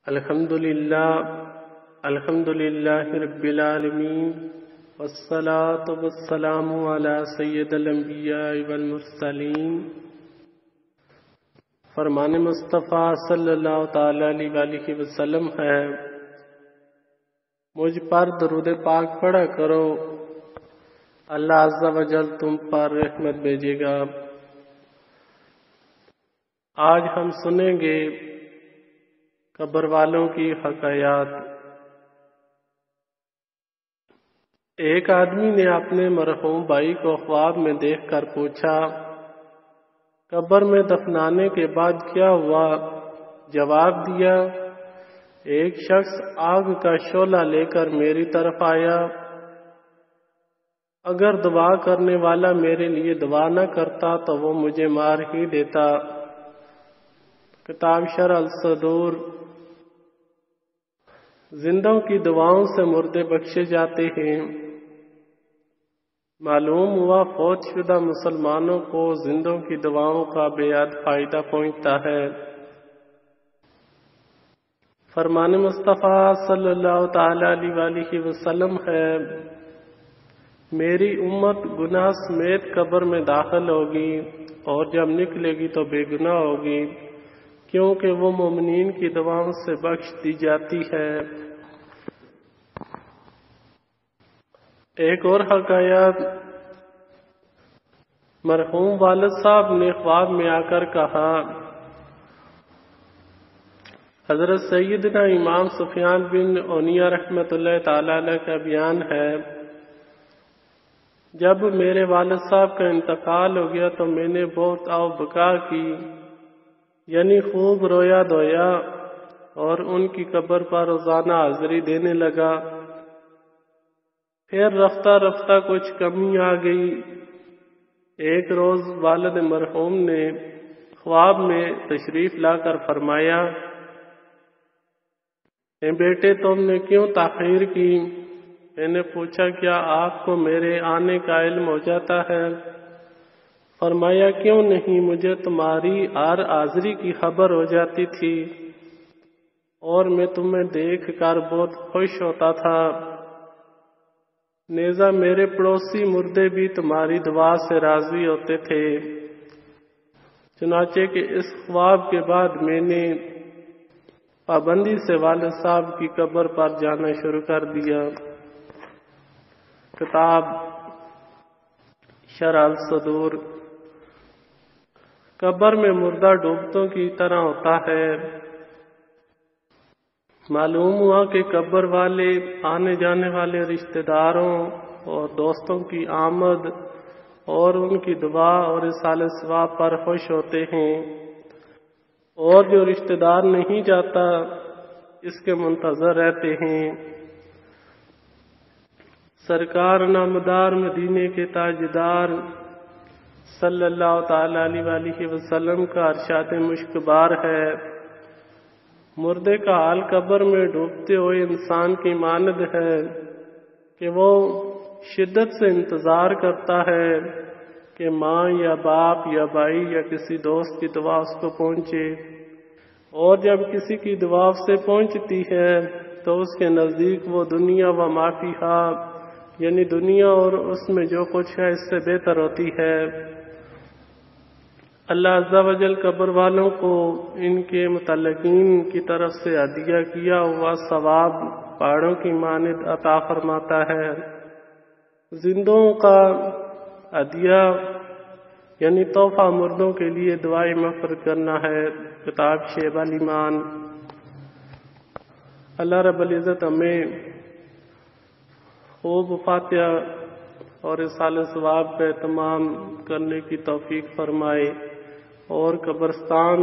الحمدللہ رب العالمین والصلاة والسلام علی سید الانبیاء والمرسلین۔ فرمان مصطفیٰ صلی اللہ تعالی علیہ وآلہ وسلم ہے، مجھ پر درود پاک پڑھا کرو، اللہ عز و جل تم پر رحمت بھیجے گا۔ آج ہم سنیں گے قبر والوں کی حکایات۔ ایک آدمی نے اپنے مرحوم بھائی کو خواب میں دیکھ کر پوچھا، قبر میں دفنانے کے بعد کیا ہوا؟ جواب دیا، ایک شخص آگ کا شعلہ لے کر میری طرف آیا، اگر دعا کرنے والا میرے لیے دعا نہ کرتا تو وہ مجھے مار ہی دیتا۔ کتاب شرح الصدور۔ زندوں کی دعاؤں سے مردے بخشے جاتے ہیں۔ معلوم ہوا فوت شدہ مسلمانوں کو زندوں کی دعاؤں کا بے حد فائدہ پہنچتا ہے۔ فرمان مصطفیٰ صلی اللہ تعالی علیہ وآلہ وسلم ہے، میری امت گناہ سمیت قبر میں داخل ہوگی اور جب نکلے گی تو بے گناہ ہوگی، کیونکہ وہ مومنین کی دعاؤں سے بخش دی جاتی ہے۔ ایک اور حکایت، مرحوم والد صاحب نے خواب میں آ کر کہا، حضرت سیدنا امام سفیان بن عینیہ رحمۃ اللہ تعالی علیہ کا بیان ہے، جب میرے والد صاحب کا انتقال ہو گیا تو میں نے بہت آو بکا کی، یعنی خوب رویا دھویا اور ان کی قبر پر روزانہ حاضری دینے لگا۔ پھر رفتہ رفتہ کچھ کمی آ گئی۔ ایک روز والد مرحوم نے خواب میں تشریف لا کر فرمایا، اے بیٹے تم نے کیوں تاخیر کی؟ میں نے پوچھا، کیا آپ کو میرے آنے کا علم ہو جاتا ہے؟ فرمایا، کیوں نہیں، مجھے تمہاری ہر حاضری کی خبر ہو جاتی تھی اور میں تمہیں دیکھ کر بہت خوش ہوتا تھا۔ نیزہ میرے پڑوسی مردے بھی تمہاری دعا سے راضی ہوتے تھے۔ چنانچہ کہ اس خواب کے بعد میں نے پابندی سے والد صاحب کی قبر پر جانا شروع کر دیا۔ کتاب شرح الصدور۔ قبر میں مردہ ڈوبتوں کی طرح ہوتا ہے۔ معلوم ہوا کہ قبر والے آنے جانے والے رشتہ داروں اور دوستوں کی آمد اور ان کی دعا اور اصالہ ثواب پر خوش ہوتے ہیں، اور جو رشتہ دار نہیں جاتا اس کے منتظر رہتے ہیں۔ سرکار نامدار مدینے کے تاجدار صلی اللہ تعالی علیہ وآلہ وسلم کا ارشاد مشکبار ہے، مردے کا حال قبر میں ڈوبتے ہوئے انسان کی مانند ہے کہ وہ شدت سے انتظار کرتا ہے کہ ماں یا باپ یا بھائی یا کسی دوست کی دعا اس کو پہنچے، اور جب کسی کی دعا اس سے پہنچتی ہے تو اس کے نزدیک وہ دنیا و ما فیہا، یعنی دنیا اور اس میں جو کچھ ہے اس سے بہتر ہوتی ہے۔ اللہ عز و جل قبر والوں کو ان کے متعلقین کی طرف سے عطیہ کیا ہوا ثواب پہاڑوں کی مانند عطا فرماتا ہے۔ زندوں کا عطیہ یعنی تحفہ مردوں کے لیے دعائیں مغفرت کرنا ہے۔ کتاب شیب الایمان۔ اللہ رب العزت ہمیں خوب فاتحہ اور اصالہ ثواب کا اہتمام کرنے کی توفیق فرمائے، اور قبرستان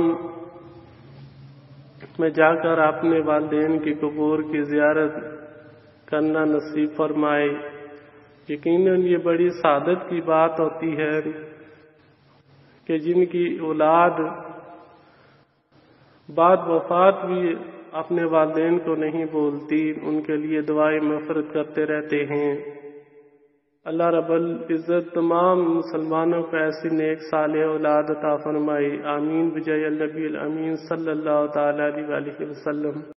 میں جا کر اپنے والدین کی قبور کی زیارت کرنا نصیب فرمائے۔ یقیناً یہ بڑی سعادت کی بات ہوتی ہے کہ جن کی اولاد بعد وفات بھی اپنے والدین کو نہیں بولتی، ان کے لیے دعائیں مغفرت کرتے رہتے ہیں۔ اللہ رب العزت تمام مسلمانوں کو ایسی نیک صالح اولاد عطا فرمائے، آمین بجائے النبی الامین صلی اللہ تعالی علیہ وآلہ وسلم۔